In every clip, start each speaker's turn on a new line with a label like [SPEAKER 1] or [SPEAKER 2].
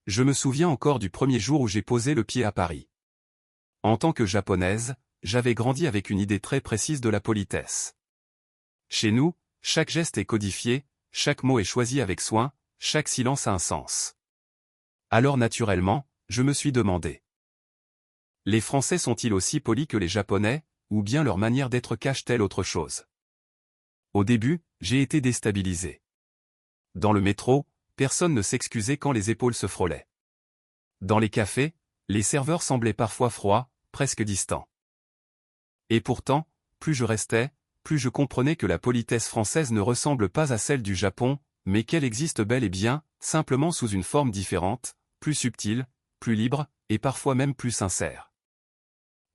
[SPEAKER 1] Je me souviens encore du premier jour où j'ai posé le pied à Paris. En tant que japonaise, j'avais grandi avec une idée très précise de la politesse. Chez nous, chaque geste est codifié, chaque mot est choisi avec soin, chaque silence a un sens. Alors naturellement, je me suis demandé. Les Français sont-ils aussi polis que les Japonais, ou bien leur manière d'être cache-t-elle autre chose? Au début, j'ai été déstabilisé. Dans le métro, personne ne s'excusait quand les épaules se frôlaient. Dans les cafés, les serveurs semblaient parfois froids, presque distants. Et pourtant, plus je restais, plus je comprenais que la politesse française ne ressemble pas à celle du Japon, mais qu'elle existe bel et bien, simplement sous une forme différente, plus subtile, plus libre, et parfois même plus sincère.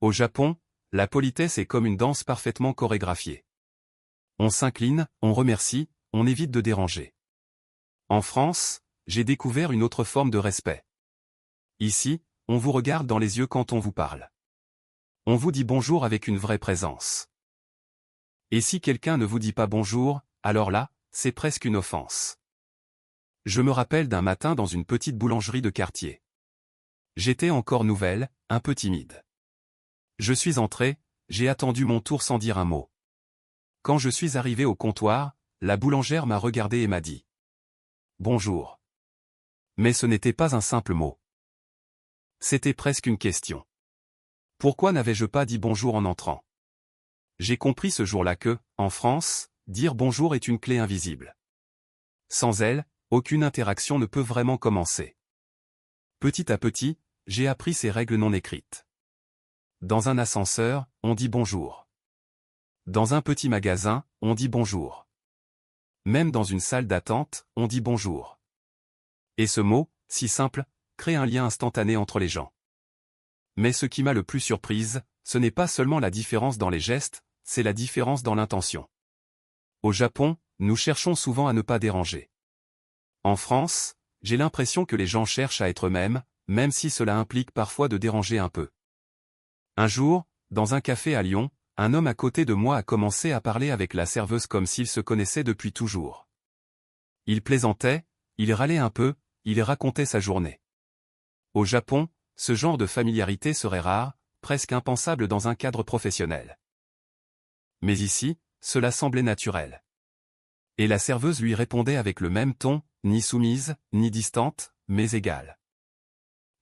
[SPEAKER 1] Au Japon, la politesse est comme une danse parfaitement chorégraphiée. On s'incline, on remercie, on évite de déranger. En France, j'ai découvert une autre forme de respect. Ici, on vous regarde dans les yeux quand on vous parle. On vous dit bonjour avec une vraie présence. Et si quelqu'un ne vous dit pas bonjour, alors là, c'est presque une offense. Je me rappelle d'un matin dans une petite boulangerie de quartier. J'étais encore nouvelle, un peu timide. Je suis entré, j'ai attendu mon tour sans dire un mot. Quand je suis arrivé au comptoir, la boulangère m'a regardé et m'a dit « Bonjour ». Mais ce n'était pas un simple mot. C'était presque une question. Pourquoi n'avais-je pas dit bonjour en entrant? J'ai compris ce jour-là que, en France, dire bonjour est une clé invisible. Sans elle, aucune interaction ne peut vraiment commencer. Petit à petit, j'ai appris ces règles non écrites. Dans un ascenseur, on dit bonjour. Dans un petit magasin, on dit bonjour. Même dans une salle d'attente, on dit bonjour. Et ce mot, si simple, crée un lien instantané entre les gens. Mais ce qui m'a le plus surprise, ce n'est pas seulement la différence dans les gestes, c'est la différence dans l'intention. Au Japon, nous cherchons souvent à ne pas déranger. En France, j'ai l'impression que les gens cherchent à être eux-mêmes, même si cela implique parfois de déranger un peu. Un jour, dans un café à Lyon, un homme à côté de moi a commencé à parler avec la serveuse comme s'ils se connaissaient depuis toujours. Il plaisantait, il râlait un peu, il racontait sa journée. Au Japon, ce genre de familiarité serait rare, presque impensable dans un cadre professionnel. Mais ici, cela semblait naturel. Et la serveuse lui répondait avec le même ton, ni soumise, ni distante, mais égale.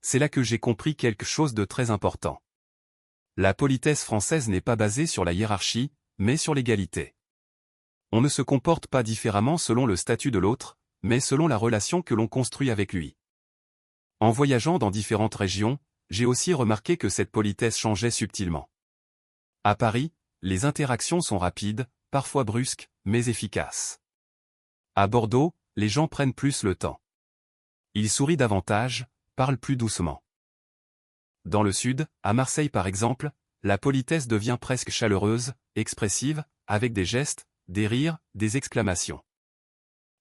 [SPEAKER 1] C'est là que j'ai compris quelque chose de très important. La politesse française n'est pas basée sur la hiérarchie, mais sur l'égalité. On ne se comporte pas différemment selon le statut de l'autre, mais selon la relation que l'on construit avec lui. En voyageant dans différentes régions, j'ai aussi remarqué que cette politesse changeait subtilement. À Paris, les interactions sont rapides, parfois brusques, mais efficaces. À Bordeaux, les gens prennent plus le temps. Ils sourient davantage, parlent plus doucement. Dans le sud, à Marseille par exemple, la politesse devient presque chaleureuse, expressive, avec des gestes, des rires, des exclamations.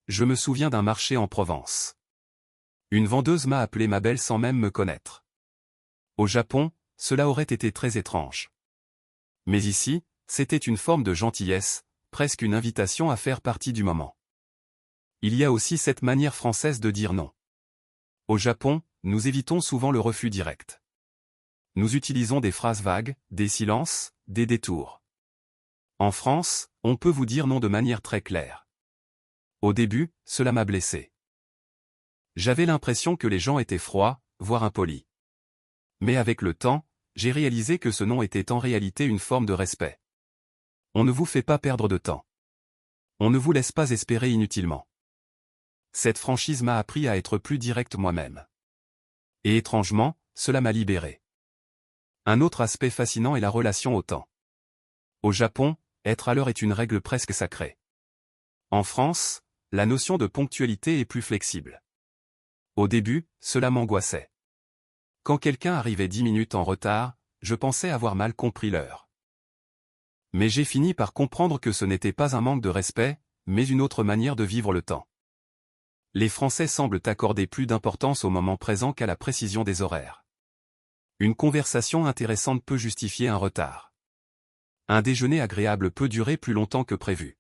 [SPEAKER 1] Je me souviens d'un marché en Provence. Une vendeuse m'a appelé ma belle sans même me connaître. Au Japon, cela aurait été très étrange. Mais ici, c'était une forme de gentillesse, presque une invitation à faire partie du moment. Il y a aussi cette manière française de dire non. Au Japon, nous évitons souvent le refus direct. Nous utilisons des phrases vagues, des silences, des détours. En France, on peut vous dire non de manière très claire. Au début, cela m'a blessé. J'avais l'impression que les gens étaient froids, voire impolis. Mais avec le temps, j'ai réalisé que ce non était en réalité une forme de respect. On ne vous fait pas perdre de temps. On ne vous laisse pas espérer inutilement. Cette franchise m'a appris à être plus direct moi-même. Et étrangement, cela m'a libéré. Un autre aspect fascinant est la relation au temps. Au Japon, être à l'heure est une règle presque sacrée. En France, la notion de ponctualité est plus flexible. Au début, cela m'angoissait. Quand quelqu'un arrivait 10 minutes en retard, je pensais avoir mal compris l'heure. Mais j'ai fini par comprendre que ce n'était pas un manque de respect, mais une autre manière de vivre le temps. Les Français semblent accorder plus d'importance au moment présent qu'à la précision des horaires. Une conversation intéressante peut justifier un retard. Un déjeuner agréable peut durer plus longtemps que prévu.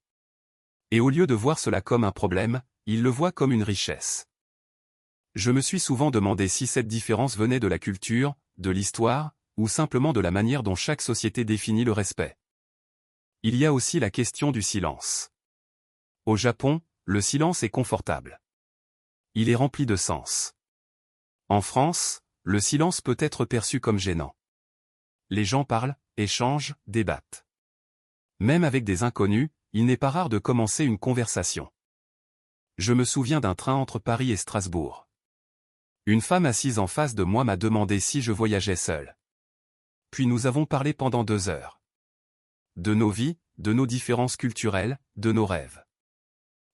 [SPEAKER 1] Et au lieu de voir cela comme un problème, ils le voient comme une richesse. Je me suis souvent demandé si cette différence venait de la culture, de l'histoire, ou simplement de la manière dont chaque société définit le respect. Il y a aussi la question du silence. Au Japon, le silence est confortable. Il est rempli de sens. En France, le silence peut être perçu comme gênant. Les gens parlent, échangent, débattent. Même avec des inconnus, il n'est pas rare de commencer une conversation. Je me souviens d'un train entre Paris et Strasbourg. Une femme assise en face de moi m'a demandé si je voyageais seul. Puis nous avons parlé pendant 2 heures. De nos vies, de nos différences culturelles, de nos rêves.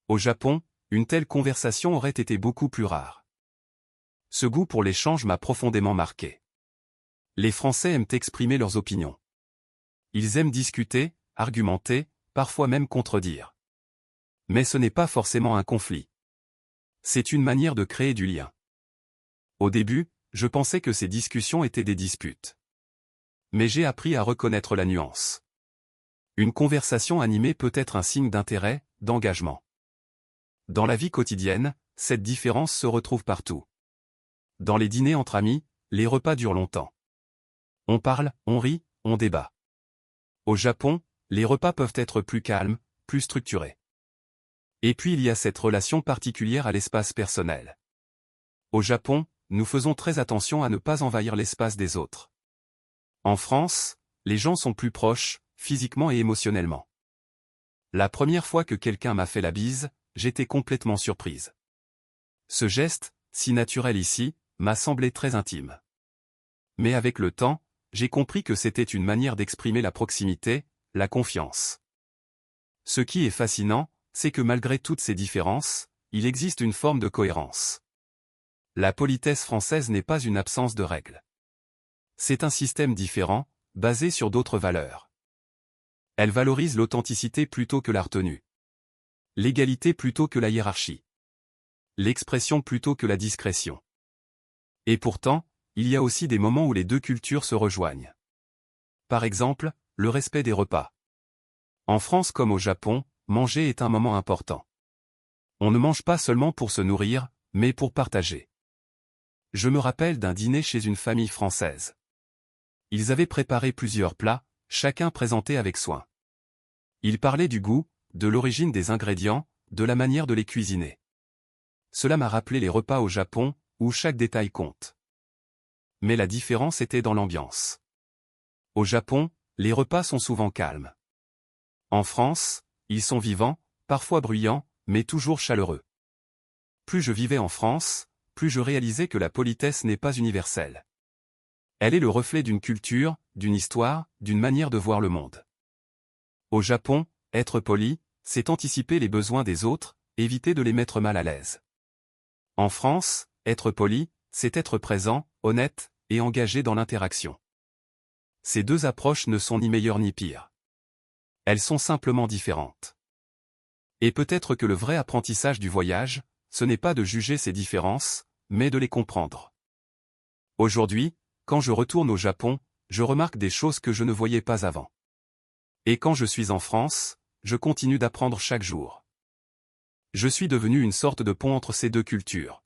[SPEAKER 1] Au Japon, une telle conversation aurait été beaucoup plus rare. Ce goût pour l'échange m'a profondément marqué. Les Français aiment exprimer leurs opinions. Ils aiment discuter, argumenter, parfois même contredire. Mais ce n'est pas forcément un conflit. C'est une manière de créer du lien. Au début, je pensais que ces discussions étaient des disputes. Mais j'ai appris à reconnaître la nuance. Une conversation animée peut être un signe d'intérêt, d'engagement. Dans la vie quotidienne, cette différence se retrouve partout. Dans les dîners entre amis, les repas durent longtemps. On parle, on rit, on débat. Au Japon, les repas peuvent être plus calmes, plus structurés. Et puis il y a cette relation particulière à l'espace personnel. Au Japon, nous faisons très attention à ne pas envahir l'espace des autres. En France, les gens sont plus proches, physiquement et émotionnellement. La première fois que quelqu'un m'a fait la bise, j'étais complètement surprise. Ce geste, si naturel ici, m'a semblé très intime. Mais avec le temps, j'ai compris que c'était une manière d'exprimer la proximité, la confiance. Ce qui est fascinant, c'est que malgré toutes ces différences, il existe une forme de cohérence. La politesse française n'est pas une absence de règles. C'est un système différent, basé sur d'autres valeurs. Elle valorise l'authenticité plutôt que la retenue. L'égalité plutôt que la hiérarchie. L'expression plutôt que la discrétion. Et pourtant, il y a aussi des moments où les deux cultures se rejoignent. Par exemple, le respect des repas. En France comme au Japon, manger est un moment important. On ne mange pas seulement pour se nourrir, mais pour partager. Je me rappelle d'un dîner chez une famille française. Ils avaient préparé plusieurs plats, chacun présenté avec soin. Ils parlaient du goût, de l'origine des ingrédients, de la manière de les cuisiner. Cela m'a rappelé les repas au Japon, où chaque détail compte. Mais la différence était dans l'ambiance. Au Japon, les repas sont souvent calmes. En France, ils sont vivants, parfois bruyants, mais toujours chaleureux. Plus je vivais en France, plus je réalisais que la politesse n'est pas universelle. Elle est le reflet d'une culture, d'une histoire, d'une manière de voir le monde. Au Japon, être poli, c'est anticiper les besoins des autres, éviter de les mettre mal à l'aise. En France, être poli, c'est être présent, honnête, et engagé dans l'interaction. Ces deux approches ne sont ni meilleures ni pires. Elles sont simplement différentes. Et peut-être que le vrai apprentissage du voyage, ce n'est pas de juger ces différences, mais de les comprendre. Aujourd'hui, quand je retourne au Japon, je remarque des choses que je ne voyais pas avant. Et quand je suis en France, je continue d'apprendre chaque jour. Je suis devenu une sorte de pont entre ces deux cultures.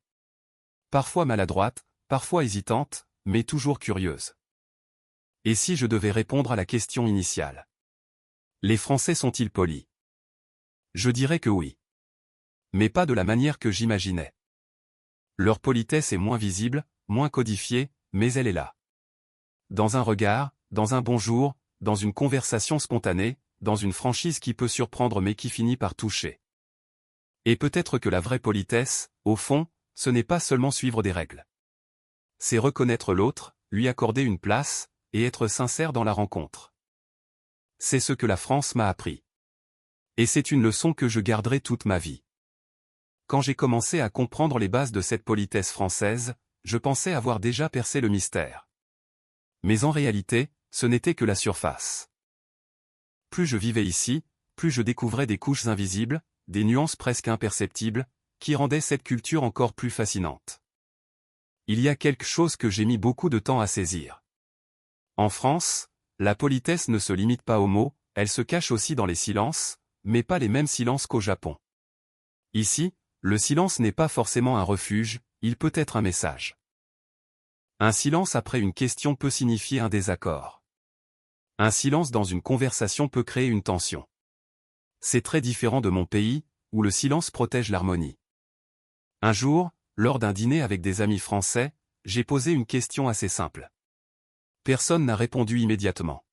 [SPEAKER 1] Parfois maladroite, parfois hésitante, mais toujours curieuse. Et si je devais répondre à la question initiale? Les Français sont-ils polis? Je dirais que oui. Mais pas de la manière que j'imaginais. Leur politesse est moins visible, moins codifiée, mais elle est là. Dans un regard, dans un bonjour, dans une conversation spontanée, dans une franchise qui peut surprendre mais qui finit par toucher. Et peut-être que la vraie politesse, au fond, ce n'est pas seulement suivre des règles. C'est reconnaître l'autre, lui accorder une place, et être sincère dans la rencontre. C'est ce que la France m'a appris. Et c'est une leçon que je garderai toute ma vie. Quand j'ai commencé à comprendre les bases de cette politesse française, je pensais avoir déjà percé le mystère. Mais en réalité, ce n'était que la surface. Plus je vivais ici, plus je découvrais des couches invisibles, des nuances presque imperceptibles, qui rendaient cette culture encore plus fascinante. Il y a quelque chose que j'ai mis beaucoup de temps à saisir. En France, la politesse ne se limite pas aux mots, elle se cache aussi dans les silences, mais pas les mêmes silences qu'au Japon. Ici, le silence n'est pas forcément un refuge, il peut être un message. Un silence après une question peut signifier un désaccord. Un silence dans une conversation peut créer une tension. C'est très différent de mon pays, où le silence protège l'harmonie. Un jour, lors d'un dîner avec des amis français, j'ai posé une question assez simple. Personne n'a répondu immédiatement.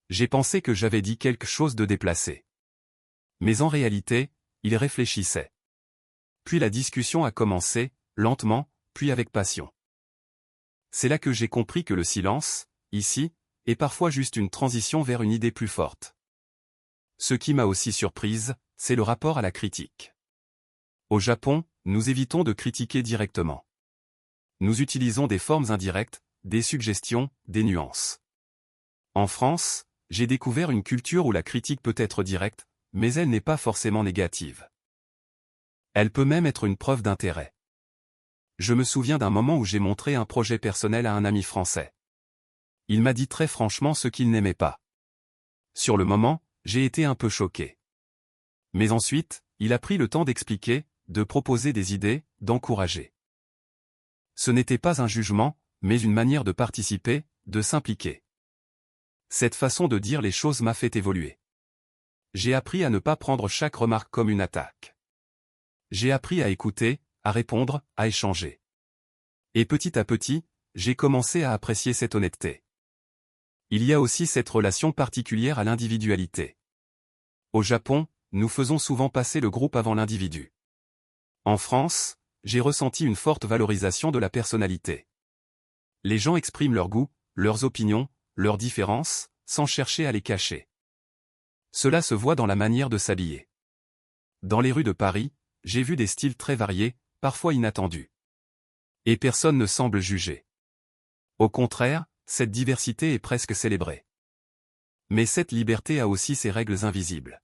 [SPEAKER 1] J'ai pensé que j'avais dit quelque chose de déplacé. Mais en réalité, ils réfléchissaient. Puis la discussion a commencé, lentement, puis avec passion. C'est là que j'ai compris que le silence, ici, est parfois juste une transition vers une idée plus forte. Ce qui m'a aussi surprise, c'est le rapport à la critique. Au Japon, nous évitons de critiquer directement. Nous utilisons des formes indirectes, des suggestions, des nuances. En France, j'ai découvert une culture où la critique peut être directe, mais elle n'est pas forcément négative. Elle peut même être une preuve d'intérêt. Je me souviens d'un moment où j'ai montré un projet personnel à un ami français. Il m'a dit très franchement ce qu'il n'aimait pas. Sur le moment, j'ai été un peu choqué. Mais ensuite, il a pris le temps d'expliquer, de proposer des idées, d'encourager. Ce n'était pas un jugement, mais une manière de participer, de s'impliquer. Cette façon de dire les choses m'a fait évoluer. J'ai appris à ne pas prendre chaque remarque comme une attaque. J'ai appris à écouter, à répondre, à échanger. Et petit à petit, j'ai commencé à apprécier cette honnêteté. Il y a aussi cette relation particulière à l'individualité. Au Japon, nous faisons souvent passer le groupe avant l'individu. En France, j'ai ressenti une forte valorisation de la personnalité. Les gens expriment leurs goûts, leurs opinions, leurs différences, sans chercher à les cacher. Cela se voit dans la manière de s'habiller. Dans les rues de Paris, j'ai vu des styles très variés, parfois inattendus. Et personne ne semble juger. Au contraire, cette diversité est presque célébrée. Mais cette liberté a aussi ses règles invisibles.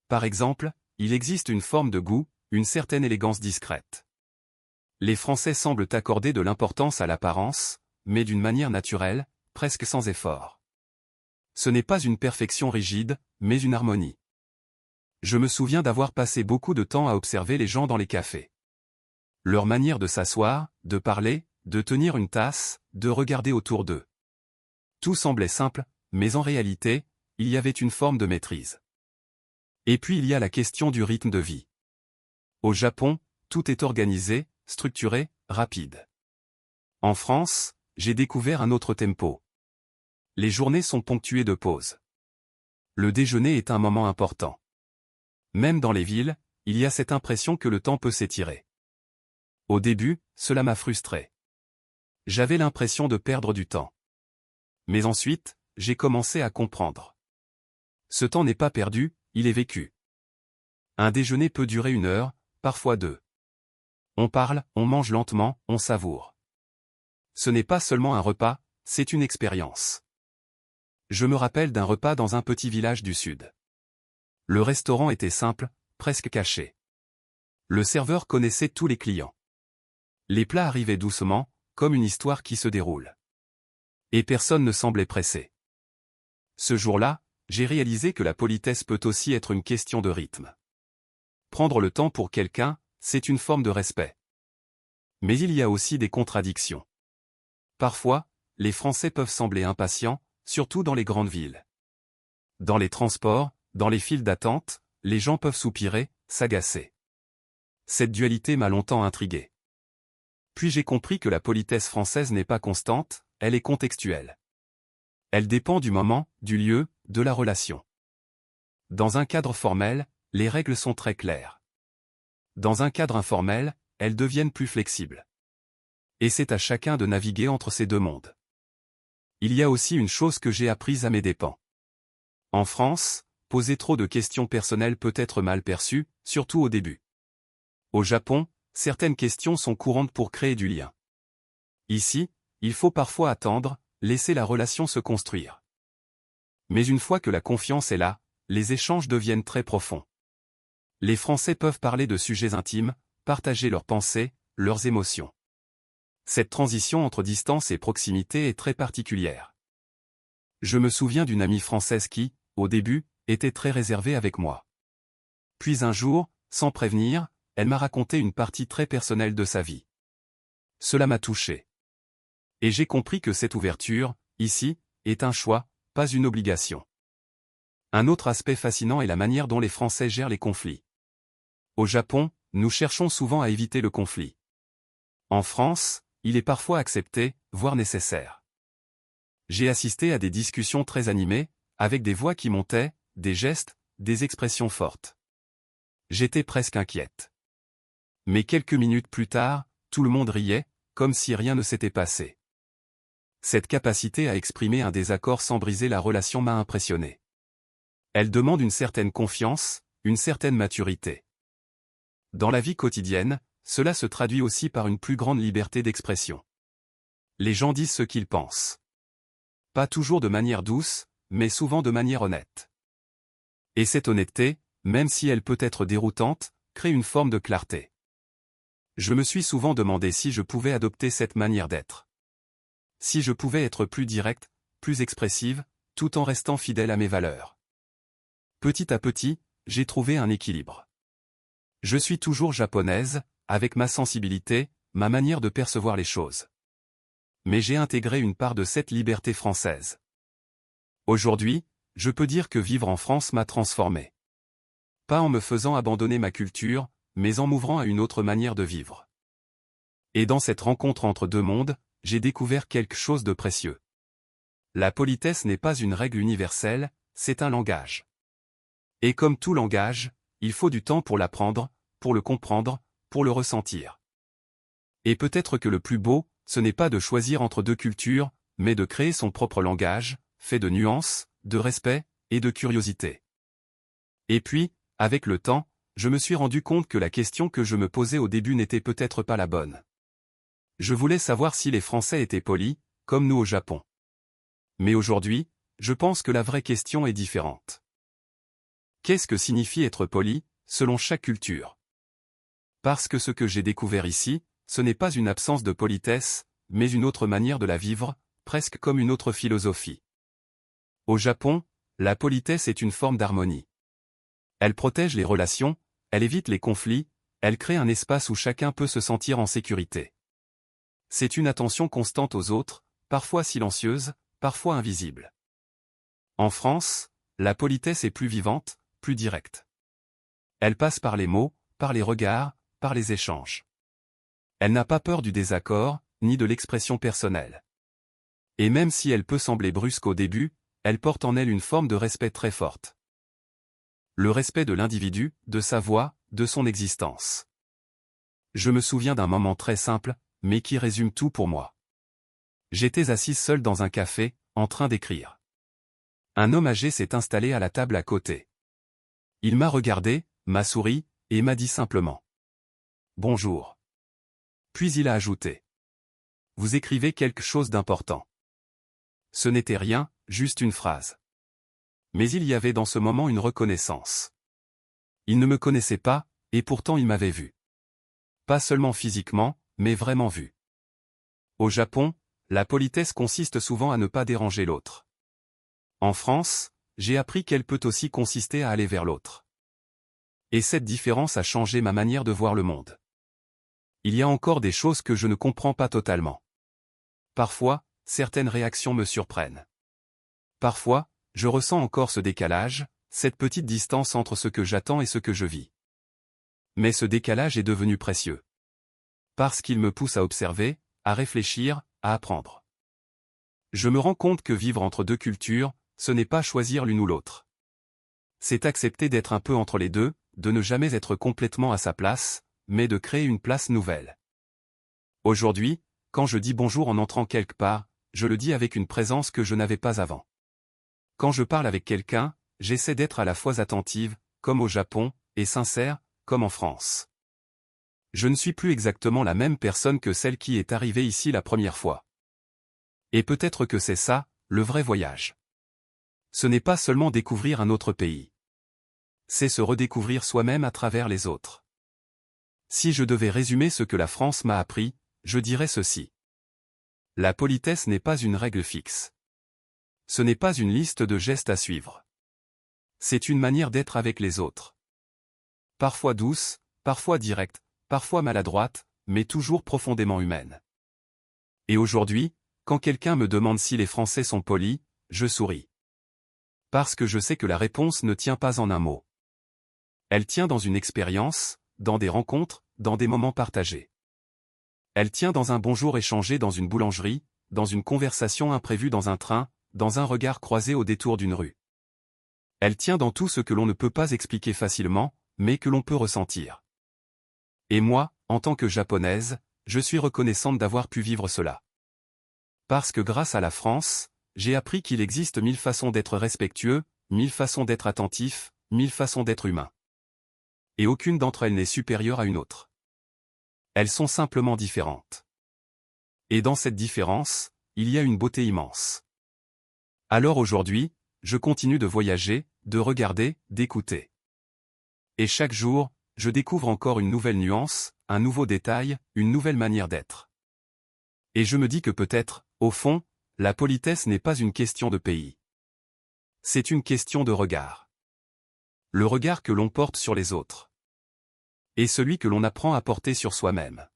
[SPEAKER 1] Par exemple, il existe une forme de goût, une certaine élégance discrète. Les Français semblent accorder de l'importance à l'apparence, mais d'une manière naturelle, presque sans effort. Ce n'est pas une perfection rigide, mais une harmonie. Je me souviens d'avoir passé beaucoup de temps à observer les gens dans les cafés. Leur manière de s'asseoir, de parler, de tenir une tasse, de regarder autour d'eux. Tout semblait simple, mais en réalité, il y avait une forme de maîtrise. Et puis il y a la question du rythme de vie. Au Japon, tout est organisé, structuré, rapide. En France, j'ai découvert un autre tempo. Les journées sont ponctuées de pauses. Le déjeuner est un moment important. Même dans les villes, il y a cette impression que le temps peut s'étirer. Au début, cela m'a frustré. J'avais l'impression de perdre du temps. Mais ensuite, j'ai commencé à comprendre. Ce temps n'est pas perdu, il est vécu. Un déjeuner peut durer 1 heure, parfois 2. On parle, on mange lentement, on savoure. Ce n'est pas seulement un repas, c'est une expérience. Je me rappelle d'un repas dans un petit village du sud. Le restaurant était simple, presque caché. Le serveur connaissait tous les clients. Les plats arrivaient doucement, comme une histoire qui se déroule. Et personne ne semblait pressé. Ce jour-là, j'ai réalisé que la politesse peut aussi être une question de rythme. Prendre le temps pour quelqu'un, c'est une forme de respect. Mais il y a aussi des contradictions. Parfois, les Français peuvent sembler impatients, surtout dans les grandes villes. Dans les transports, dans les files d'attente, les gens peuvent soupirer, s'agacer. Cette dualité m'a longtemps intrigué. Puis j'ai compris que la politesse française n'est pas constante, elle est contextuelle. Elle dépend du moment, du lieu, de la relation. Dans un cadre formel, les règles sont très claires. Dans un cadre informel, elles deviennent plus flexibles. Et c'est à chacun de naviguer entre ces deux mondes. Il y a aussi une chose que j'ai apprise à mes dépens. En France, poser trop de questions personnelles peut être mal perçu, surtout au début. Au Japon, certaines questions sont courantes pour créer du lien. Ici, il faut parfois attendre, laisser la relation se construire. Mais une fois que la confiance est là, les échanges deviennent très profonds. Les Français peuvent parler de sujets intimes, partager leurs pensées, leurs émotions. Cette transition entre distance et proximité est très particulière. Je me souviens d'une amie française qui, au début, était très réservée avec moi. Puis un jour, sans prévenir, elle m'a raconté une partie très personnelle de sa vie. Cela m'a touché. Et j'ai compris que cette ouverture, ici, est un choix, pas une obligation. Un autre aspect fascinant est la manière dont les Français gèrent les conflits. Au Japon, nous cherchons souvent à éviter le conflit. En France, il est parfois accepté, voire nécessaire. J'ai assisté à des discussions très animées, avec des voix qui montaient, des gestes, des expressions fortes. J'étais presque inquiète. Mais quelques minutes plus tard, tout le monde riait, comme si rien ne s'était passé. Cette capacité à exprimer un désaccord sans briser la relation m'a impressionné. Elle demande une certaine confiance, une certaine maturité. Dans la vie quotidienne, cela se traduit aussi par une plus grande liberté d'expression. Les gens disent ce qu'ils pensent. Pas toujours de manière douce, mais souvent de manière honnête. Et cette honnêteté, même si elle peut être déroutante, crée une forme de clarté. Je me suis souvent demandé si je pouvais adopter cette manière d'être. Si je pouvais être plus directe, plus expressive, tout en restant fidèle à mes valeurs. Petit à petit, j'ai trouvé un équilibre. Je suis toujours japonaise, avec ma sensibilité, ma manière de percevoir les choses. Mais j'ai intégré une part de cette liberté française. Aujourd'hui, je peux dire que vivre en France m'a transformé. Pas en me faisant abandonner ma culture, mais en m'ouvrant à une autre manière de vivre. Et dans cette rencontre entre deux mondes, j'ai découvert quelque chose de précieux. La politesse n'est pas une règle universelle, c'est un langage. Et comme tout langage, il faut du temps pour l'apprendre, pour le comprendre, pour le ressentir. Et peut-être que le plus beau, ce n'est pas de choisir entre deux cultures, mais de créer son propre langage, fait de nuances, de respect, et de curiosité. Et puis, avec le temps, je me suis rendu compte que la question que je me posais au début n'était peut-être pas la bonne. Je voulais savoir si les Français étaient polis, comme nous au Japon. Mais aujourd'hui, je pense que la vraie question est différente. Qu'est-ce que signifie être poli, selon chaque culture? Parce que ce que j'ai découvert ici, ce n'est pas une absence de politesse, mais une autre manière de la vivre, presque comme une autre philosophie. Au Japon, la politesse est une forme d'harmonie. Elle protège les relations, elle évite les conflits, elle crée un espace où chacun peut se sentir en sécurité. C'est une attention constante aux autres, parfois silencieuse, parfois invisible. En France, la politesse est plus vivante, plus directe. Elle passe par les mots, par les regards, par les échanges. Elle n'a pas peur du désaccord, ni de l'expression personnelle. Et même si elle peut sembler brusque au début, elle porte en elle une forme de respect très forte. Le respect de l'individu, de sa voix, de son existence. Je me souviens d'un moment très simple, mais qui résume tout pour moi. J'étais assise seule dans un café, en train d'écrire. Un homme âgé s'est installé à la table à côté. Il m'a regardé, m'a souri, et m'a dit simplement « Bonjour ». Puis il a ajouté « Vous écrivez quelque chose d'important ». Ce n'était rien, juste une phrase. Mais il y avait dans ce moment une reconnaissance. Il ne me connaissait pas, et pourtant il m'avait vu. Pas seulement physiquement, mais vraiment vu. Au Japon, la politesse consiste souvent à ne pas déranger l'autre. En France, j'ai appris qu'elle peut aussi consister à aller vers l'autre. Et cette différence a changé ma manière de voir le monde. Il y a encore des choses que je ne comprends pas totalement. Parfois, certaines réactions me surprennent. Parfois, je ressens encore ce décalage, cette petite distance entre ce que j'attends et ce que je vis. Mais ce décalage est devenu précieux. Parce qu'il me pousse à observer, à réfléchir, à apprendre. Je me rends compte que vivre entre deux cultures, ce n'est pas choisir l'une ou l'autre. C'est accepter d'être un peu entre les deux, de ne jamais être complètement à sa place, mais de créer une place nouvelle. Aujourd'hui, quand je dis bonjour en entrant quelque part, je le dis avec une présence que je n'avais pas avant. Quand je parle avec quelqu'un, j'essaie d'être à la fois attentive, comme au Japon, et sincère, comme en France. Je ne suis plus exactement la même personne que celle qui est arrivée ici la première fois. Et peut-être que c'est ça, le vrai voyage. Ce n'est pas seulement découvrir un autre pays. C'est se redécouvrir soi-même à travers les autres. Si je devais résumer ce que la France m'a appris, je dirais ceci. La politesse n'est pas une règle fixe. Ce n'est pas une liste de gestes à suivre. C'est une manière d'être avec les autres. Parfois douce, parfois directe, parfois maladroite, mais toujours profondément humaine. Et aujourd'hui, quand quelqu'un me demande si les Français sont polis, je souris. Parce que je sais que la réponse ne tient pas en un mot. Elle tient dans une expérience, dans des rencontres, dans des moments partagés. Elle tient dans un bonjour échangé dans une boulangerie, dans une conversation imprévue dans un train, dans un regard croisé au détour d'une rue. Elle tient dans tout ce que l'on ne peut pas expliquer facilement, mais que l'on peut ressentir. Et moi, en tant que japonaise, je suis reconnaissante d'avoir pu vivre cela. Parce que grâce à la France, j'ai appris qu'il existe 1000 façons d'être respectueux, 1000 façons d'être attentif, 1000 façons d'être humain. Et aucune d'entre elles n'est supérieure à une autre. Elles sont simplement différentes. Et dans cette différence, il y a une beauté immense. Alors aujourd'hui, je continue de voyager, de regarder, d'écouter. Et chaque jour, je découvre encore une nouvelle nuance, un nouveau détail, une nouvelle manière d'être. Et je me dis que peut-être, au fond, la politesse n'est pas une question de pays. C'est une question de regard. Le regard que l'on porte sur les autres. Et celui que l'on apprend à porter sur soi-même.